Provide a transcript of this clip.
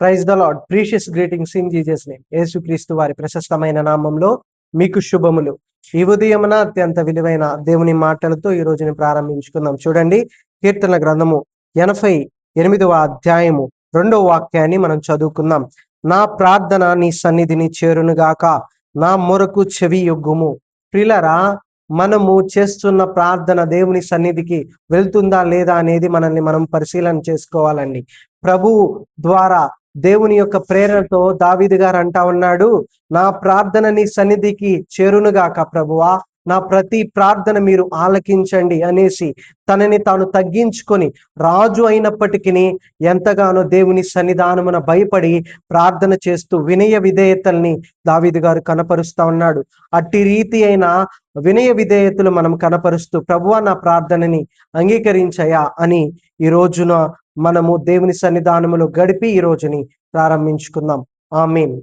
Praise the lord. Precious greetings in Jesus name. యేసుక్రీస్తు వారి ప్రశస్తమైన నామంలో మీకు శుభములు. ఈ ఉదయమున అత్యంత విలువైన దేవుని మాటలతో ఈ రోజుని ప్రారంభించుకుందాం. చూడండి, కీర్తన గ్రంథము 88వ అధ్యాయము 2వ వాక్యాన్ని మనం చదువుకుందాం. నా ప్రార్థన నీ సన్నిధిని చేరునుగాక, నా మొరకు చెవి యొగ్గుము. ప్రియులారా, మనము చేస్తున్న ప్రార్థన దేవుని సన్నిధికి వెళ్తుందా లేదా అనేది మనల్ని మనం పరిశీలన చేసుకోవాలండి. ప్రభువు ద్వారా దేవుని యొక్క ప్రేరణతో దావీదు గారు అంటా ఉన్నాడు, నా ప్రార్థన నీ సన్నిధికి చేరునుగాక ప్రభువా, నా ప్రతి ప్రార్థన మీరు ఆలకించండి అనేసి తనని తాను తగ్గించుకొని రాజు అయినప్పటికీ ఎంతగానో దేవుని సన్నిధానమున భయపడి ప్రార్థన చేస్తూ వినయ విధేయతల్ని దావీదు గారు కనపరుస్తా ఉన్నాడు. అట్టి రీతి అయిన వినయ విధేయతలు మనం కనపరుస్తూ ప్రభువా నా ప్రార్థనని అంగీకరించయా అని ఈ రోజున మనము దేవుని సన్నిధానములో గడిపి ఈ రోజుని ప్రారంభించుకుందాం. ఆమేన్.